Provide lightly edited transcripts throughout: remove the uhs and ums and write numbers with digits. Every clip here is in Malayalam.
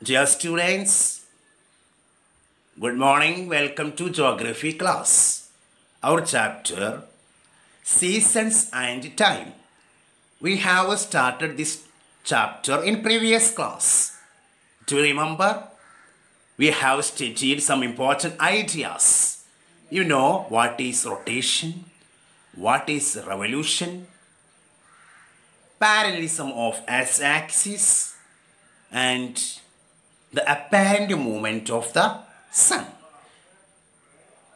Dear students, good morning. Welcome to Geography class. Our chapter Seasons and Time. We have started this chapter in previous class. Do you remember? We have studied some important ideas. You know what is rotation, what is revolution, parallelism of x-axis, and the apparent movement of the sun.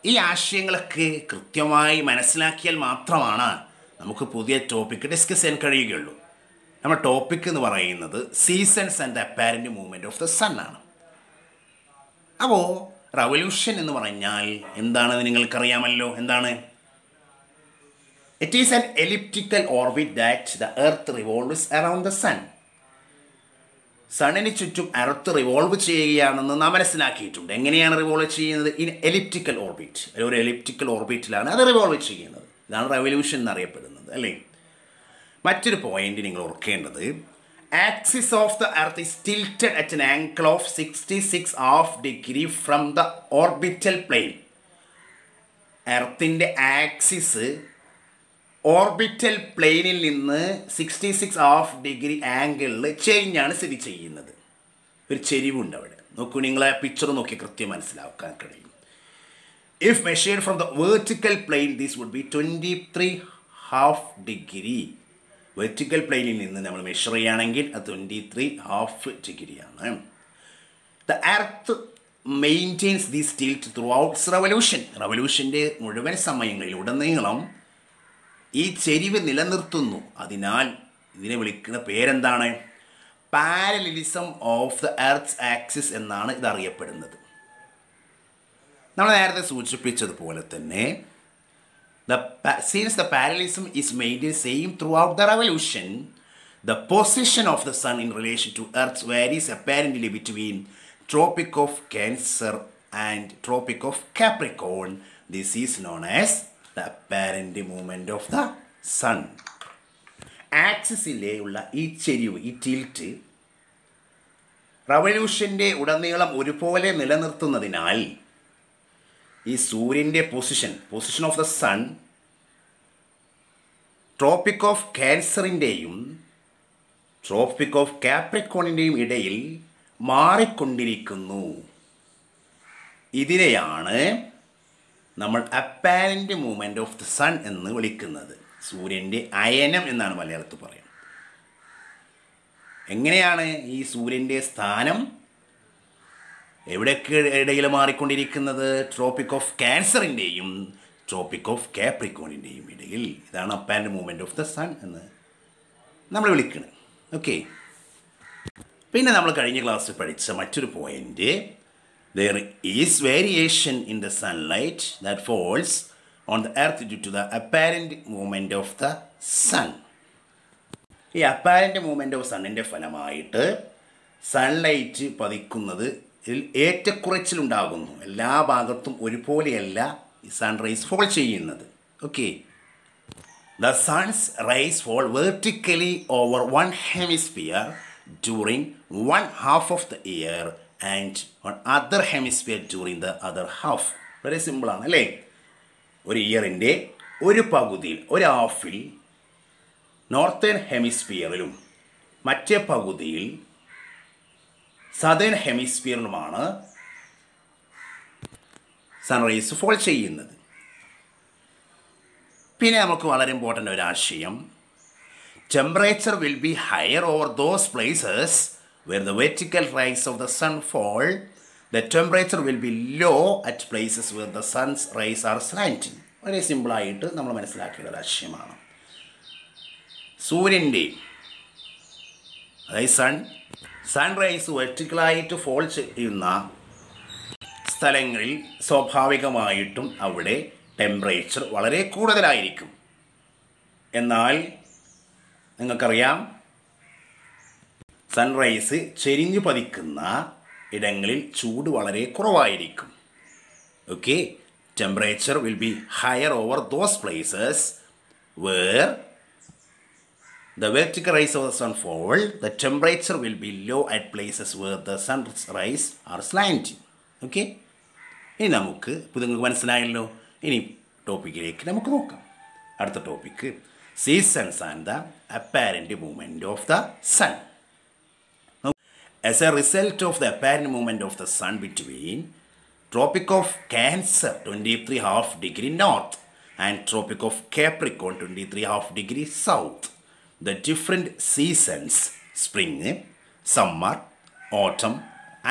ഈ ആശയങ്ങളൊക്കെ കൃത്യമായി മനസ്സിലാക്കിയാൽ മാത്രമാണ് നമുക്ക് പുതിയ ടോപ്പിക്ക് ഡിസ്കസ് ചെയ്യാൻ കഴിയുകയുള്ളൂ. നമ്മുടെ ടോപ്പിക് എന്ന് പറയുന്നത് seasons and the apparent movement of the sun ആണ്. അപ്പോൾ റവല്യൂഷൻ എന്ന് പറഞ്ഞാൽ എന്താണെന്ന് നിങ്ങൾക്കറിയാമല്ലോ. എന്താണ്? It is an elliptical orbit that the earth revolves around the sun. സണ്ണിന് ചുറ്റും എർത്ത് റിവോൾവ് ചെയ്യുകയാണെന്ന് നാം മനസ്സിലാക്കിയിട്ടുണ്ട്. എങ്ങനെയാണ് റിവോൾവ് ചെയ്യുന്നത്? In elliptical orbit. ഒരു എലിപ്റ്റിക്കൽ ഓർബിറ്റിലാണ് അത് റിവോൾവ് ചെയ്യുന്നത്. ഇതാണ് റെവല്യൂഷൻ എന്നറിയപ്പെടുന്നത്, അല്ലേ? മറ്റൊരു പോയിന്റ് നിങ്ങൾ ഓർക്കേണ്ടത്, axis of the earth is tilted at an angle of 66.5 degree from the orbital plane. എർത്തിൻ്റെ ആക്സിസ് ഓർബിറ്റൽ പ്ലെയിനിൽ നിന്ന് 66.5 ഡിഗ്രി ആംഗിളിൽ ചേഞ്ചാണ് സ്ഥിതി ചെയ്യുന്നത്. ഒരു ചെരിവുണ്ട് അവിടെ. നോക്കൂ, നിങ്ങളെ പിക്ചർ നോക്കി കൃത്യം മനസ്സിലാക്കാൻ കഴിയും. If measured from the vertical plane this would be 23.5 degree. Vertical പ്ലെയിനിൽ നിന്ന് നമ്മൾ മെഷർ ചെയ്യുകയാണെങ്കിൽ അത് 23.5 ഡിഗ്രിയാണ്. The earth maintains this tilt through out its revolution. റവല്യൂഷൻ്റെ മുഴുവൻ സമയങ്ങളിലുടനീളം ഈ ചെരിവ് നിലനിർത്തുന്നു. അതിനാൽ ഇതിനെ വിളിക്കുന്ന പേരെന്താണ്? Parallelism of the earth's axis എന്നാണ് ഇതറിയപ്പെടുന്നത്. നമ്മൾ നേരത്തെ സൂചിപ്പിച്ചതുപോലെ തന്നെ since the parallelism is maintained same throughout the revolution, the position of the sun in relation to earth varies apparently between Tropic of Cancer and Tropic of Capricorn. This is known as the apparent movement of the sun. ആക്സിസിലെ ഉള്ള ഈ ചെരിവ്, ഈ ടിൽറ്റ് റവല്യൂഷൻ്റെ ഉടനീളം ഒരുപോലെ നിലനിർത്തുന്നതിനാൽ ഈ സൂര്യൻ്റെ position of the sun tropic of ക്യാൻസറിൻ്റെയും ട്രോപ്പിക് ഓഫ് കാപ്രിക്കോണിൻ്റെയും ഇടയിൽ മാറിക്കൊണ്ടിരിക്കുന്നു. ഇതിനെയാണ് നമ്മൾ apparent movement of the sun എന്ന് വിളിക്കുന്നത്. സൂര്യൻ്റെ അയനം എന്നാണ് മലയാളത്തിൽ പറയുന്നത്. എങ്ങനെയാണ് ഈ സൂര്യൻ്റെ സ്ഥാനം എവിടെയൊക്കെ ഇടയിൽ മാറിക്കൊണ്ടിരിക്കുന്നത്? ട്രോപ്പിക് ഓഫ് ക്യാൻസറിൻ്റെയും ട്രോപ്പിക് ഓഫ് കാപ്രിക്കോണിൻ്റെയും ഇടയിൽ. ഇതാണ് apparent movement of the sun എന്ന് നമ്മൾ വിളിക്കുന്നത്. ഓക്കെ. പിന്നെ നമ്മൾ കഴിഞ്ഞ ക്ലാസ്സിൽ പഠിച്ച മറ്റൊരു point, there is variation in the sunlight that falls on the earth due to the apparent movement of the sun. ഈ അപ്പാരൻറ്റ് മൂവ്മെൻറ്റ് ഓഫ് സണ്ണിൻ്റെ ഫലമായിട്ട് സൺലൈറ്റ് പതിക്കുന്നത് ഏറ്റക്കുറച്ചിലുണ്ടാകുന്നു. എല്ലാ ഭാഗത്തും ഒരുപോലെയല്ല ഈ സൺറൈസ് ഫോൾ ചെയ്യുന്നത്. Okay. The sun's rays fall vertically over one hemisphere during one half of the year and on other hemisphere during the other half. വളരെ സിമ്പിളാണ്, അല്ലേ? ഒരു ഇയറിൻ്റെ ഒരു പകുതിയിൽ, ഒരു ഹാഫിൽ നോർത്തേൺ ഹെമിസ്ഫിയറിലും മറ്റേ പകുതിയിൽ സദേൺ ഹെമിസ്ഫിയറിലുമാണ് സൺറൈസ് ഫോൾ ചെയ്യുന്നത്. പിന്നെ നമുക്ക് വളരെ ഇമ്പോർട്ടൻ്റ് ഒരു ആശയം, temperature will be higher over those places where the vertical rays of the sun fall. The temperature will be low at places where the sun's rays are slanting. വളരെ സിമ്പിളായിട്ട് നമ്മൾ മനസ്സിലാക്കേണ്ട ഒരു ആശയമാണ്. സൂര്യൻ്റെ, അതായത് സൺറൈസ് വെർട്ടിക്കലായിട്ട് ഫോൾ ചെയ്യുന്ന സ്ഥലങ്ങളിൽ സ്വാഭാവികമായിട്ടും അവിടെ ടെമ്പറേച്ചർ വളരെ കൂടുതലായിരിക്കും. എന്നാൽ നിങ്ങൾക്കറിയാം, സൺറൈസ് ചെരിഞ്ഞു പതിക്കുന്ന ഇടങ്ങളിൽ ചൂട് വളരെ കുറവായിരിക്കും. Okay. Temperature will be higher over those places where the vertical rays of the sun fall, the temperature will be low at places where the sun's rays are slanting. Okay? ഇനി നമുക്ക് ഇപ്പോൾ നിങ്ങൾക്ക് മനസ്സിലായല്ലോ. ഇനി ടോപ്പിക്കിലേക്ക് നമുക്ക് നോക്കാം. അടുത്ത topic seasons and the apparent movement of the sun. As a result of the apparent movement of the sun between Tropic of Cancer 23.5 degree north and Tropic of Capricorn 23.5 degree south, the different seasons, spring, summer, autumn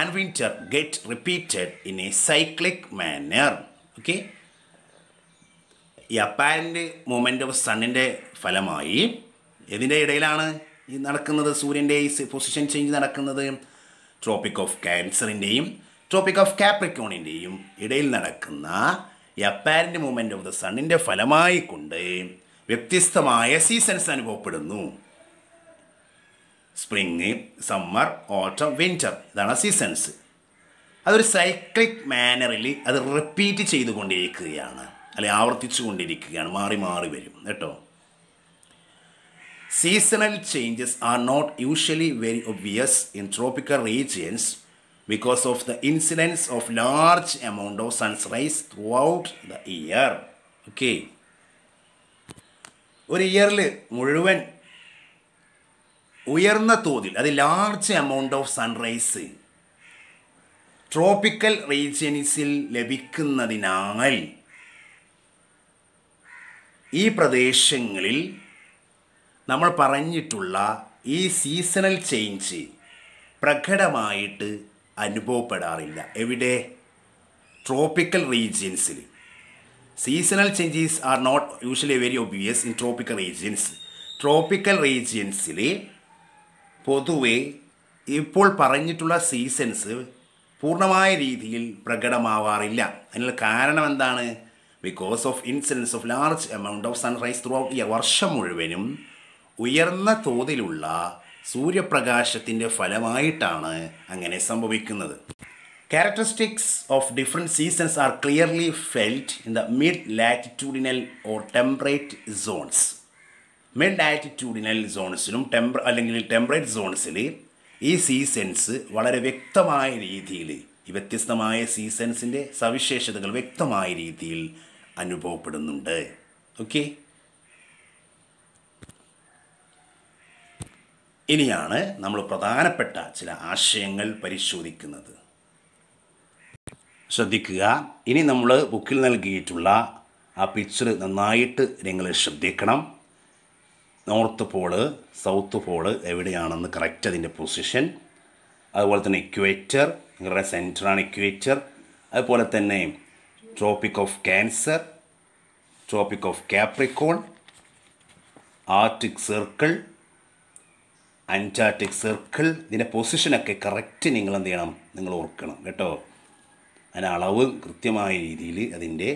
and winter, get repeated in a cyclic manner. Okay? ഈ അപ്പാരൻ്റ് മൂവ്മെൻറ്റ് ഓഫ് സണ്ണിൻ്റെ ഫലമായി ഇതിൻ്റെ ഇടയിലാണ് ഈ നടക്കുന്നത്, സൂര്യൻ്റെ ഈ പൊസിഷൻ ചേഞ്ച് നടക്കുന്നത് ട്രോപ്പിക് ഓഫ് ക്യാൻസറിൻ്റെയും ട്രോപ്പിക് ഓഫ് കാപ്രിക്കോണിൻ്റെയും ഇടയിൽ നടക്കുന്ന ഈ അപ്പാരൻ്റ് മൂവ്മെൻറ്റ് ഓഫ് ദ സണ്ണിൻ്റെ ഫലമായി കൊണ്ട് വ്യത്യസ്തമായ സീസൺസ് അനുഭവപ്പെടുന്നു. സ്പ്രിങ്, സമ്മർ, ഓട്ടം, വിൻ്റർ, ഇതാണ് സീസൺസ്. അതൊരു സൈക്ലിക് മാനറിൽ അത് റിപ്പീറ്റ് ചെയ്തുകൊണ്ടിരിക്കുകയാണ്, അല്ലെങ്കിൽ ആവർത്തിച്ചു കൊണ്ടിരിക്കുകയാണ്, മാറി മാറി വരും കേട്ടോ. Seasonal changes are not usually very obvious in tropical regions because of the incidence of large amount of sun's rays throughout the year. Okay. ഒരു ഇയറിൽ മുഴുവൻ ഉയർന്ന തോതിൽ അത് large amount of sunrise tropical റീജിയൻസിൽ ലഭിക്കുന്നതിനാൽ ഈ പ്രദേശങ്ങളിൽ നമ്മൾ പറഞ്ഞിട്ടുള്ള ഈ സീസണൽ ചേഞ്ച് പ്രകടമായിട്ട് അനുഭവപ്പെടാറില്ല. എവിടെ? ട്രോപ്പിക്കൽ റീജിയൻസിൽ. Seasonal changes are not usually very obvious in tropical regions. Tropical റീജിയൻസിൽ പൊതുവെ ഇപ്പോൾ പറഞ്ഞിട്ടുള്ള സീസൺസ് പൂർണ്ണമായ രീതിയിൽ പ്രകടമാവാറില്ല. അതിനുള്ള കാരണം എന്താണ്? Because of incidence of large amount of sunrise throughout year. വർഷം മുഴുവനും ഉയർന്ന തോതിലുള്ള സൂര്യപ്രകാശത്തിൻ്റെ ഫലമായിട്ടാണ് അങ്ങനെ സംഭവിക്കുന്നത്. Characteristics of different seasons are clearly felt in the mid latitudinal or temperate zones. Mid latitudinal സോൺസിലും അല്ലെങ്കിൽ ടെമ്പറേറ്റ് സോൺസിൽ ഈ സീസൺസ് വളരെ വ്യക്തമായ രീതിയിൽ, ഈ വ്യത്യസ്തമായ സീസൺസിൻ്റെ സവിശേഷതകൾ വ്യക്തമായ രീതിയിൽ അനുഭവപ്പെടുന്നുണ്ട്. ഓക്കെ, ഇനിയാണ് നമ്മൾ പ്രധാനപ്പെട്ട ചില ആശയങ്ങൾ പരിശോധിക്കുന്നത്. ശ്രദ്ധിക്കുക. ഇനി നമ്മൾ ബുക്കിൽ നൽകിയിട്ടുള്ള ആ പിക്ചർ നന്നായിട്ട് നിങ്ങൾ ശ്രദ്ധിക്കണം. നോർത്ത് പോള്, സൗത്ത് പോള് എവിടെയാണെന്ന് കറക്റ്റ് അതിൻ്റെ പൊസിഷൻ, അതുപോലെ തന്നെ ഇക്വേറ്റർ, നിങ്ങളുടെ സെൻറ്ററാണ് ഇക്വേറ്റർ, അതുപോലെ തന്നെ tropic of cancer, tropic of Capricorn, Arctic circle, Antarctic circle. ഇതിൻ്റെ പൊസിഷനൊക്കെ കറക്റ്റ് നിങ്ങൾ എന്ത് ചെയ്യണം? നിങ്ങൾ ഓർക്കണം കേട്ടോ. അതിന് അളവ് കൃത്യമായ രീതിയിൽ അതിൻ്റെ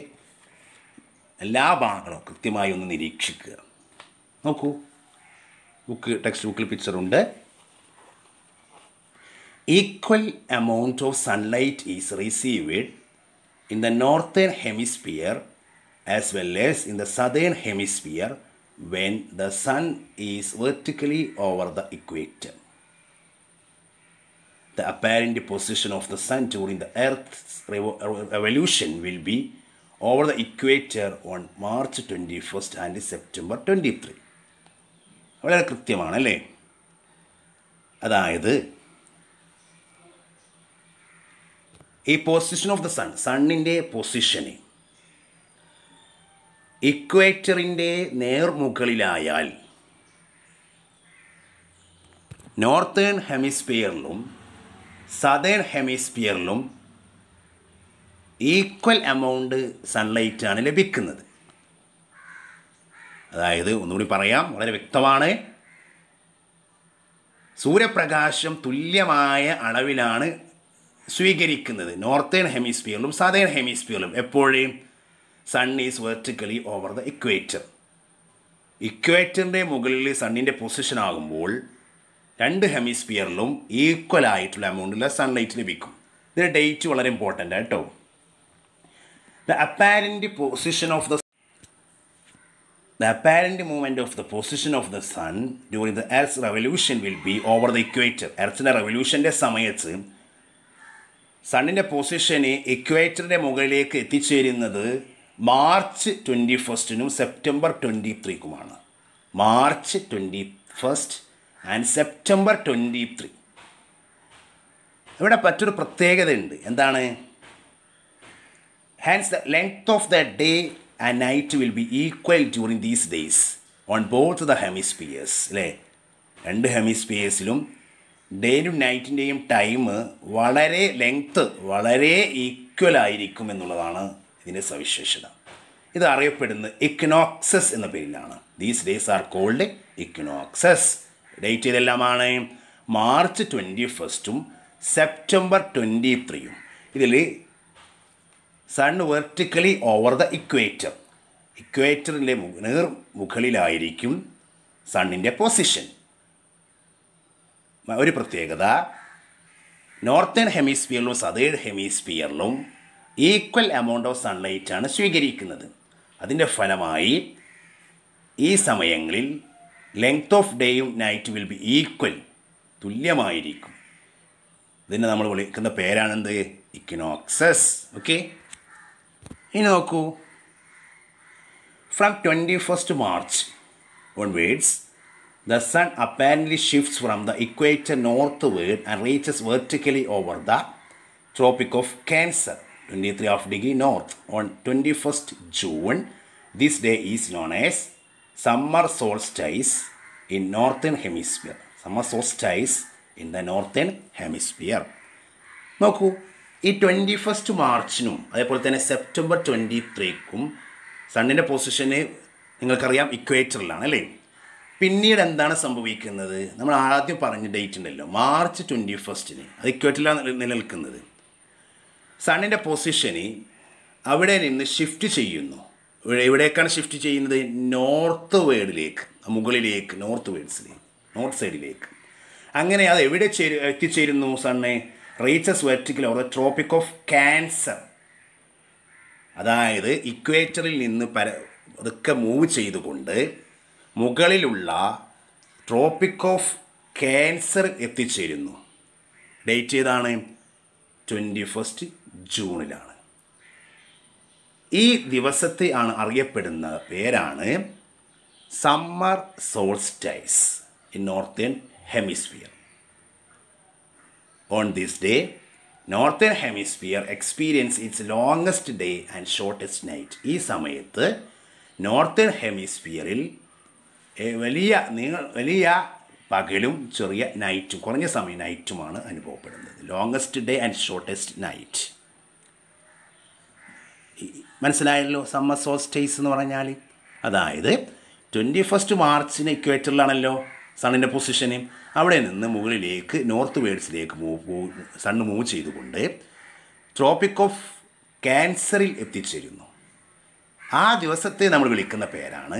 എല്ലാ ഭാഗങ്ങളും കൃത്യമായി ഒന്ന് നിരീക്ഷിക്കുക. നോക്കൂ, ടെക്സ്റ്റ് ബുക്കിൽ പിക്ചറുണ്ട്. Equal amount of sunlight is received in the northern hemisphere as well as in the southern hemisphere when the sun is vertically over the equator. The apparent position of the sun during the Earth's revolution will be over the equator on March 21st and September 23. വളരെ കൃത്യമാണല്ലേ? അതായത് ഈ പൊസിഷൻ ഓഫ് ദ സൺ, സണ്ണിൻ്റെ പൊസിഷന് ഇക്വേറ്ററിൻ്റെ നേർമുകളിലായാൽ നോർത്തേൺ ഹെമിസ്ഫിയറിലും സദേൺ ഹെമിസ്ഫിയറിലും ഈക്വൽ എമൗണ്ട് സൺലൈറ്റാണ് ലഭിക്കുന്നത്. അതായത് ഒന്നുകൂടി പറയാം, വളരെ വ്യക്തമാണ്. സൂര്യപ്രകാശം തുല്യമായ അളവിലാണ് സ്വീകരിക്കുന്നത് നോർത്തേൺ ഹെമിസ്ഫിയറിലും സദേൺ ഹെമിസ്ഫിയറിലും. എപ്പോഴും sun is vertically over the equator. ഇക്വേറ്ററിൻ്റെ മുകളിൽ സണ്ണിൻ്റെ പൊസിഷൻ ആകുമ്പോൾ രണ്ട് ഹെമിസ്ഫിയറിലും ഈക്വൽ ആയിട്ടുള്ള എമൗണ്ടിലുള്ള സൺലൈറ്റ് ലഭിക്കും. ഇതിൻ്റെ ഡേറ്റ് വളരെ ഇമ്പോർട്ടൻ്റ് ആട്ടോ. The apparent position of the The apparent movement of the position of the sun during the Earth's revolution will be over the equator. എർത്തിൻ്റെ റെവല്യൂഷൻ്റെ സമയത്ത് സണ്ണിൻ്റെ പൊസിഷന് ഇക്വേറ്ററിൻ്റെ മുകളിലേക്ക് എത്തിച്ചേരുന്നത് March 21 September 23 March 21 and September 23. ഇവിടെ മറ്റൊരു പ്രത്യേകത ഉണ്ട്. എന്താണ്? Hence the length of the day and night will be equal during these days on both the hemispheres. അല്ലേ? രണ്ട് ഹെമിസ്ഫിയേഴ്സിലും ഡേയും നൈറ്റിൻ്റെയും ടൈം വളരെ ലെങ്ത്ത് വളരെ ഈക്വൽ ആയിരിക്കും എന്നുള്ളതാണ് ഇതിൻ്റെ സവിശേഷത. ഇത് അറിയപ്പെടുന്നത് ഇക്വിനോക്സസ് എന്ന പേരിലാണ്. These days are called equinoxes. Date ഇതെല്ലാമാണ് മാർച്ച് 21 സെപ്റ്റംബർ 23. ഇതിൽ sun vertically over the equator, ഇക്വേറ്ററിൻ്റെ മുകളിലായിരിക്കും സണ്ണിൻ്റെ പൊസിഷൻ. ഒരു പ്രത്യേകത, നോർത്തേൺ ഹെമിസ്ഫിയറിലും സദേൺ ഹെമിസ്ഫിയറിലും ഈക്വൽ എമൗണ്ട് ഓഫ് സൺലൈറ്റാണ് സ്വീകരിക്കുന്നത്. അതിൻ്റെ ഫലമായി ഈ സമയങ്ങളിൽ ലെങ്ത് ഓഫ് ഡേയും നൈറ്റ് വിൽ ബി ഈക്വൽ, തുല്യമായിരിക്കും. ഇതിനെ നമ്മൾ വിളിക്കുന്ന പേരാണെന്ത്? ഇക്വിനോക്സസ്. ഓക്കെ, ഇനി നോക്കൂ. From 21 March onwards, the sun apparently shifts from the equator northward and reaches vertically over the Tropic of Cancer, 23° north. On 21st June, this day is known as summer solstice in northern hemisphere. Summer solstice in the northern hemisphere. നോക്കൂ, ഈ 21 മാർച്ചിനും അതേപോലെ തന്നെ സെപ്റ്റംബർ 23 സണ്ണിൻ്റെ പൊസിഷന് നിങ്ങൾക്കറിയാം ഇക്വേറ്ററിലാണ് അല്ലേ. പിന്നീട് എന്താണ് സംഭവിക്കുന്നത്? നമ്മൾ ആദ്യം പറഞ്ഞ ഡേറ്റ് ഉണ്ടല്ലോ, മാർച്ച് 21 അത് ഇക്വേറ്ററിലാണ് നിലനിൽക്കുന്നത്. സണ്ണിൻ്റെ പൊസിഷന് അവിടെ നിന്ന് ഷിഫ്റ്റ് ചെയ്യുന്നു. എവിടേക്കാണ് ഷിഫ്റ്റ് ചെയ്യുന്നത്? നോർത്ത് വേർഡിലേക്ക്, മുകളിലേക്ക്, നോർത്ത് സൈഡിലേക്ക്. അങ്ങനെ അത് എവിടെ എത്തിച്ചേരുന്നു? Sun reaches vertical or tropic of cancer. അതായത് ഇക്വേറ്ററിൽ നിന്ന് അതൊക്കെ മൂവ് ചെയ്തുകൊണ്ട് മുകളിലുള്ള ട്രോപ്പിക് ഓഫ് ക്യാൻസർ എത്തിച്ചേരുന്നു. ഡേറ്റ് ഏതാണ്? 21 ജൂണിലാണ്. ഈ ദിവസത്തെ ആണ് അറിയപ്പെടുന്ന പേരാണ് summer solstice in northern hemisphere. On this day, northern hemisphere experience its longest day and shortest night. ഈ സമയത്ത് നോർത്തേൺ ഹെമിസ്ഫിയറിൽ വലിയ പകലും ചെറിയ നൈറ്റും, കുറഞ്ഞ സമയം നൈറ്റുമാണ് അനുഭവപ്പെടുന്നത്. Longest day and shortest night. മനസ്സിലായല്ലോ സമ്മർ സോൾസ്റ്റൈസ് എന്ന് പറഞ്ഞാൽ? അതായത് 21 മാർച്ചിന് ഇക്വേറ്ററിലാണല്ലോ സണ്ണിൻ്റെ പൊസിഷന്. അവിടെ നിന്ന് മുകളിലേക്ക് നോർത്ത് വേർഡ്സിലേക്ക് സണ്ണ് മൂവ് ചെയ്തുകൊണ്ട് ട്രോപ്പിക് ഓഫ് ക്യാൻസറിൽ എത്തിച്ചേരുന്നു. ആ ദിവസത്തെ നമ്മൾ വിളിക്കുന്ന പേരാണ്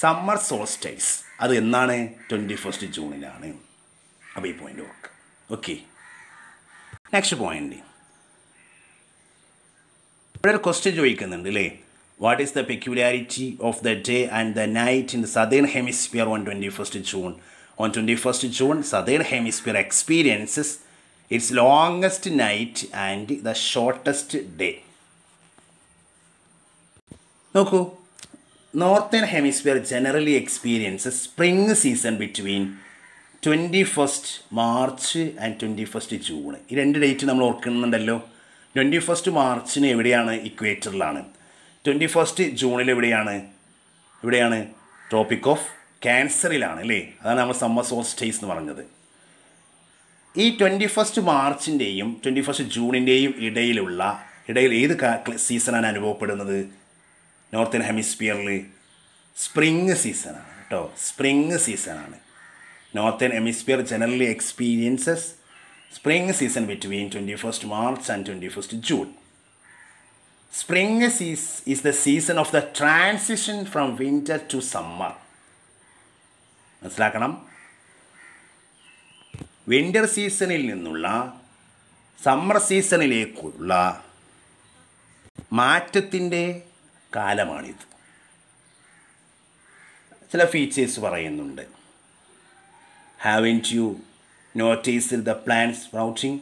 സമ്മർ സോൾസ്റ്റൈസ്. അത് എന്നാണ്? 21 ജൂണിലാണ്. അപ്പോൾ ഈ പോയിൻ്റ് ഓർക്കുക. Okay, next point. ഇവിടെ ഒരു ക്വസ്റ്റ്യൻ ചോദിക്കുന്നുണ്ട് അല്ലേ. What is the peculiarity of the day and the night in the southern hemisphere on 21 June? On 21 June, southern hemisphere experiences its longest night and the shortest day. നോക്കൂ, northern hemisphere generally experiences spring season between 21 March and 21 June. ഈ രണ്ട് ഡേറ്റ് നമ്മൾ ഓർക്കുന്നുണ്ടല്ലോ. 21 മാർച്ചിന് എവിടെയാണ്? ഇക്വേറ്ററിലാണ്. 21 ജൂണിൽ എവിടെയാണ്? ട്രോപ്പിക് ഓഫ് ക്യാൻസറിലാണ് അല്ലേ. അതാണ് നമ്മൾ സമ്മർ സോൾസ്റ്റൈസ് എന്ന് പറഞ്ഞത്. ഈ 21 മാർച്ചിൻ്റെയും 21 ജൂണിൻ്റെയും ഇടയിൽ ഏത് സീസണാണ് അനുഭവപ്പെടുന്നത്? നോർത്തേൺ ഹെമിസ്ഫിയറിൽ സ്പ്രിംഗ് സീസണാണ് കേട്ടോ. സ്പ്രിംഗ് സീസണാണ്. Northern hemisphere generally experiences spring season between 21 March and 21 June. Spring is the season of the transition from winter to summer. മനസ്സിലാക്കണം. വിൻ്റർ സീസണിൽ നിന്നുള്ള സമ്മർ സീസണിലേക്കുള്ള മാറ്റത്തിൻ്റെ കാലമാണിത്. ചില ഫീച്ചേഴ്സ് പറയുന്നുണ്ട്. Haven't you noticed the plants sprouting,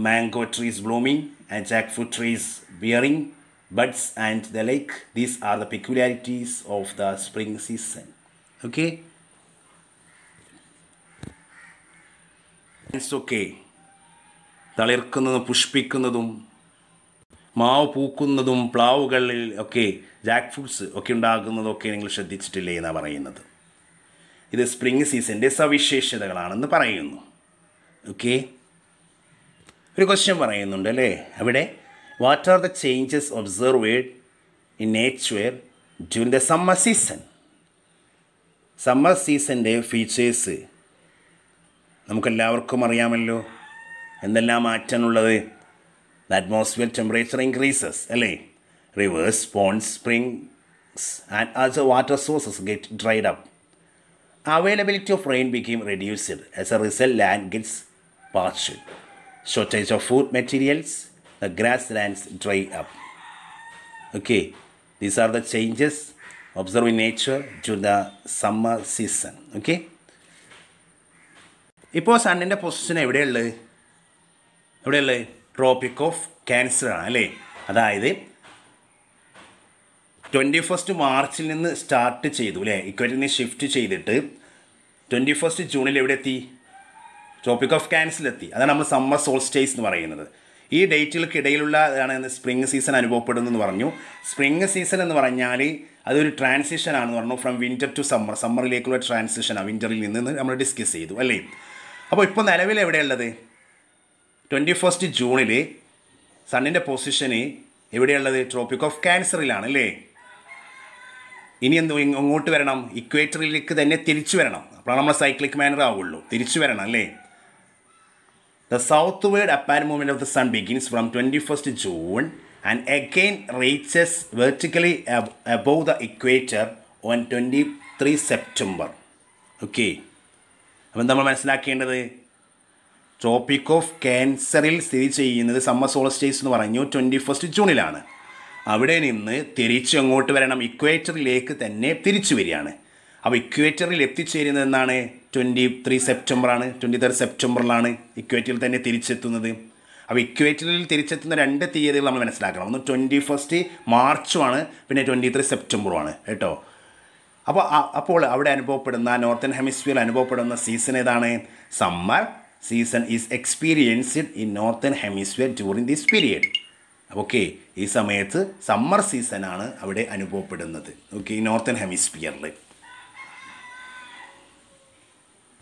mango trees blooming, and jackfruit trees bearing buds and the like? These are the peculiarities of the spring season. Okay? It's okay. തളിർക്കുന്നതും പുഷ്പിക്കുന്നതും മാവ് പൂക്കുന്നതും പ്ലാവുകളിൽ ഒക്കെ ജാക്ക് ഫ്രൂട്ട്സ് ഒക്കെ ഉണ്ടാകുന്നതൊക്കെ നിങ്ങൾ ശ്രദ്ധിച്ചിട്ടില്ലേ എന്നാണ് പറയുന്നത്. ഇത് സ്പ്രിംഗ് സീസണിൻ്റെ സവിശേഷതകളാണെന്ന് പറയുന്നു. ഓക്കെ, ഒരു ക്വസ്റ്റ്യൻ പറയുന്നുണ്ട് അല്ലേ അവിടെ. What are the changes observed in nature during the summer season? Summer സീസണിൻ്റെ ഫീച്ചേഴ്സ് നമുക്കെല്ലാവർക്കും അറിയാമല്ലോ. എന്തെല്ലാം മാറ്റാനുള്ളത്? The atmosphere temperature increases, അല്ലേ? Rivers, ponds, springs and other water sources get dried up. Availability of rain became reduced. As a result, land gets parched. Shortage of food materials, the grasslands dry up. Okay, these are the changes observed in nature during the summer season. Okay. ഇപ്പോൾ സണ്ണിൻ്റെ പൊസിഷൻ എവിടെയുള്ളത്? ട്രോപ്പിക് ഓഫ് ക്യാൻസർ ആണ് അല്ലേ. അതായത് 21 മാർച്ചിൽ നിന്ന് സ്റ്റാർട്ട് ചെയ്തു അല്ലേ, ഇക്വേറ്ററിൽ നിന്ന് ഷിഫ്റ്റ് ചെയ്തിട്ട് 21 ജൂണിൽ എവിടെ എത്തി? ട്രോപ്പിക് ഓഫ് ക്യാൻസറിലെത്തി. അതാണ് നമ്മൾ സമ്മർ സോൾസ്റ്റേസ് എന്ന് പറയുന്നത്. ഈ ഡേറ്റുകൾക്കിടയിലുള്ള ആണ് സ്പ്രിംഗ് സീസൺ അനുഭവപ്പെടുന്നതെന്ന് പറഞ്ഞു. സ്പ്രിംഗ് സീസൺ എന്ന് പറഞ്ഞാൽ അതൊരു ട്രാൻസിഷൻ ആണെന്ന് പറഞ്ഞു. ഫ്രം വിൻ്റർ ടു സമ്മർ, സമ്മറിലേക്കുള്ള ട്രാൻസിഷനാണ് വിൻ്ററിൽ നിന്ന് നമ്മൾ ഡിസ്കസ് ചെയ്തു അല്ലേ. അപ്പോൾ ഇപ്പോൾ നിലവിൽ എവിടെയുള്ളത്? 21 ജൂണിൽ സണ്ണിൻ്റെ പൊസിഷന് എവിടെയുള്ളത്? ട്രോപ്പിക് ഓഫ് ക്യാൻസറിലാണ് അല്ലേ. ഇനി ഇങ്ങോട്ട് വരണം, ഇക്വേറ്ററിലേക്ക് തന്നെ തിരിച്ചു വരണം. അപ്പോഴാണ് നമ്മൾ സൈക്ലിക് മാനർ ആവുള്ളൂ. തിരിച്ചു വരണം അല്ലേ. The southward apparent movement of the sun begins from 21 June and again reaches vertically above the equator on 23 September. Okay, അപ്പം നമ്മൾ മനസ്സിലാക്കേണ്ടത് ട്രോപ്പിക് ഓഫ് ക്യാൻസറിൽ സ്ഥിതി ചെയ്യുന്നത് സമ്മർ സോൾസ്റ്റേസ് എന്ന് പറഞ്ഞു 21 ജൂണിലാണ്. അവിടെ നിന്ന് തിരിച്ച് അങ്ങോട്ട് വരണം, ഇക്വേറ്ററിലേക്ക് തന്നെ തിരിച്ചു വരികയാണ്. അപ്പോൾ ഇക്വേറ്ററിൽ എത്തിച്ചേരുന്നത് എന്നാണ് 23 സെപ്റ്റംബറാണ്. 23 സെപ്റ്റംബറിലാണ് ഇക്വേറ്ററിൽ തന്നെ തിരിച്ചെത്തുന്നത്. അപ്പോൾ ഇക്വേറ്ററിൽ തിരിച്ചെത്തുന്ന 2 തീയതികൾ നമ്മൾ മനസ്സിലാക്കണം. ഒന്ന് 21 മാർച്ചുമാണ്, പിന്നെ 23 സെപ്റ്റംബറുമാണ് കേട്ടോ. അപ്പോൾ അവിടെ അനുഭവപ്പെടുന്ന നോർത്തേൺ ഹെമിസ്ഫിയറിൽ അനുഭവപ്പെടുന്ന സീസൺ ഏതാണ്? Summer season is experienced in northern hemisphere during this period. Okay, ഈ സമയത്ത് സമ്മർ സീസണാണ് അവിടെ അനുഭവപ്പെടുന്നത്. ഓക്കെ, ഈ നോർത്തേൺ ഹെമിസ്ഫിയറിൽ.